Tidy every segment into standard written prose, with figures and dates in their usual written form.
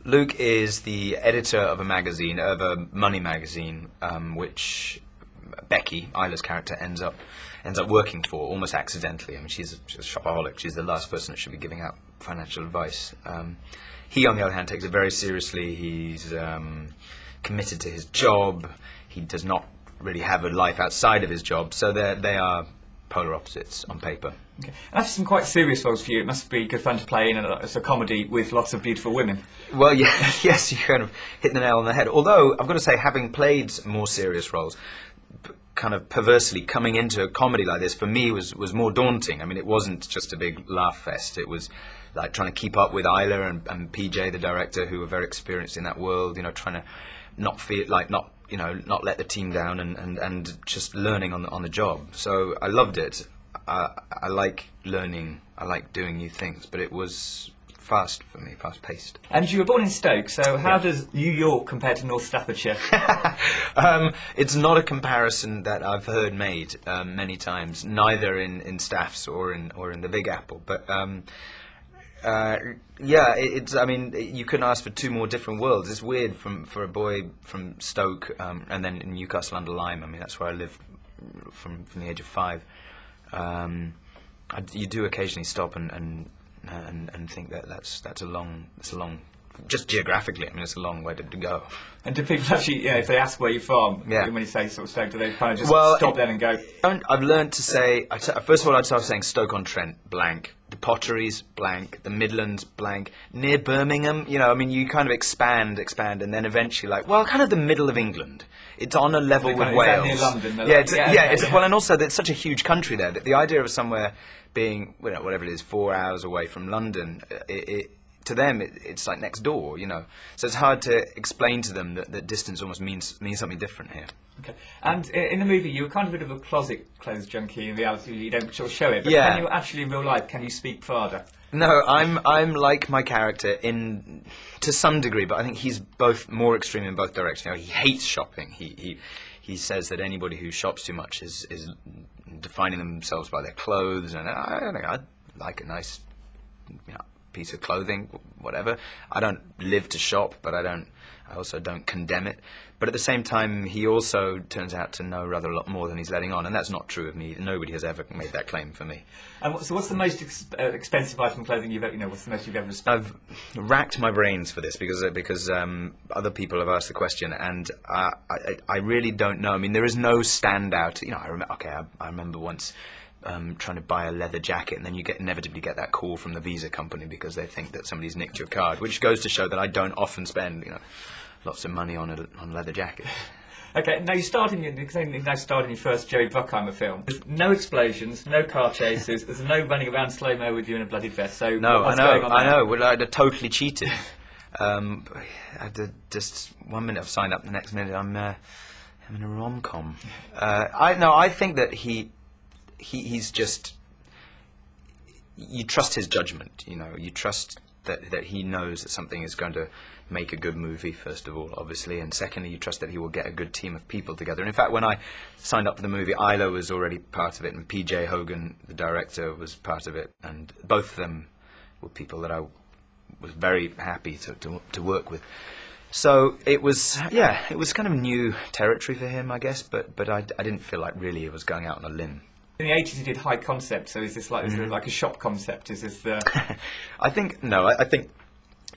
Luke is the editor of a magazine, of a money magazine, which Becky, Isla's character, ends up working for almost accidentally. I mean, she's a shopaholic. She's the last person that should be giving out financial advice. He, on the other hand, takes it very seriously. He's committed to his job. He does not really have a life outside of his job. So they are polar opposites on paper. Okay. And after some quite serious roles for you, it must be good fun to play in as a comedy with lots of beautiful women. Well, yeah, yes, you kind of hit the nail on the head. Although, I've got to say, having played more serious roles, kind of perversely coming into a comedy like this, for me, was more daunting. I mean, it wasn't just a big laugh fest. It was like trying to keep up with Isla and PJ, the director, who were very experienced in that world, trying to not let the team down and just learning on the job. So I loved it. I like learning. I like doing new things, but it was fast for me, fast-paced. And you were born in Stoke, so how does New York compare to North Staffordshire? It's not a comparison that I've heard made many times, neither in Staffs or in the Big Apple. But I mean, you couldn't ask for two more different worlds. It's weird for a boy from Stoke and then in Newcastle under Lyme. I mean, that's where I lived from the age of 5. You do occasionally stop and think that's a long, just geographically, I mean, it's a long way to go. And do people actually, if they ask where you're from, when you say sort of Stoke, do they kind of just stop there and go? I've learned to say, first of all, I'd start saying Stoke-on-Trent, blank. The Potteries, blank. The Midlands, blank. Near Birmingham, I mean, you kind of expand, and then eventually, kind of the middle of England. It's on a level with Wales. Near London? Well, and also, it's such a huge country there. The idea of somewhere being, whatever it is, 4 hours away from London, to them, it's like next door, So it's hard to explain to them that distance almost means something different here. Okay. And in the movie, you were kind of a bit of a closet clothes junkie. In reality, you don't sort of show it. But can you actually, in real life, can you speak further? No, I'm like my character to some degree, but I think he's both more extreme in both directions. He hates shopping. He says that anybody who shops too much is defining themselves by their clothes, and I like a nice piece of clothing, whatever. I don't live to shop, but I also don't condemn it. But at the same time, he also turns out to know rather a lot more than he's letting on, and that's not true of me. Nobody has ever made that claim for me. And so what's the most expensive item of clothing you've ever, what's the most you've ever spent? I've racked my brains for this because other people have asked the question, and I really don't know. I mean, there is no standout. I remember once trying to buy a leather jacket, and then you inevitably get that call from the Visa company because they think that somebody's nicked your card, which goes to show that I don't often spend, lots of money on leather jackets. Okay, now you're starting your first Jerry Bruckheimer film. There's no explosions, no car chases, there's no running around slow-mo with you in a bloody vest. So no, what's going on there? I know. Well, I'd totally cheated. I did just 1 minute I've signed up, the next minute I'm in a rom-com. I think that he's just, you trust his judgment, you trust that he knows that something is going to make a good movie, first of all, obviously, and secondly, you trust that he will get a good team of people together. And in fact, when I signed up for the movie, Isla was already part of it, and PJ Hogan, the director, was part of it, and both of them were people that I was very happy to work with. So it was kind of new territory for him, I guess, but I didn't feel like really it was going out on a limb. In the 80s, you did high concept. So is this like like a shop concept? Is this the? I think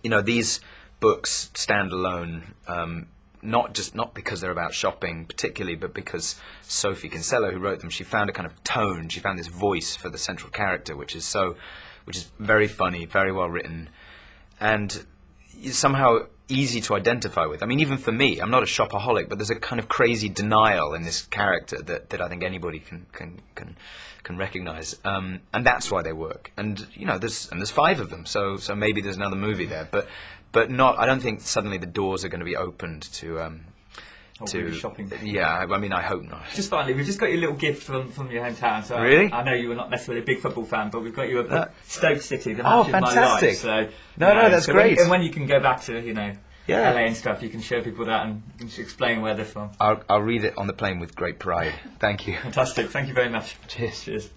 these books stand alone, not because they're about shopping particularly, but because Sophie Kinsella, who wrote them, she found a kind of tone. She found this voice for the central character, which is very funny, very well written, and somehow easy to identify with. I mean, even for me, I'm not a shopaholic, but there's a kind of crazy denial in this character that I think anybody can recognise, and that's why they work. And there's 5 of them, so maybe there's another movie there, but not. I don't think suddenly the doors are going to be opened to shopping. Yeah, I mean, I hope not. Just finally, we've just got you a little gift from your hometown. So really? I know you were not necessarily a big football fan, but we've got you a Stoke City, the match of my life. So, that's great. When you can go back to LA and stuff, you can show people that and explain where they're from. I'll read it on the plane with great pride. Thank you. Fantastic. Thank you very much. Cheers.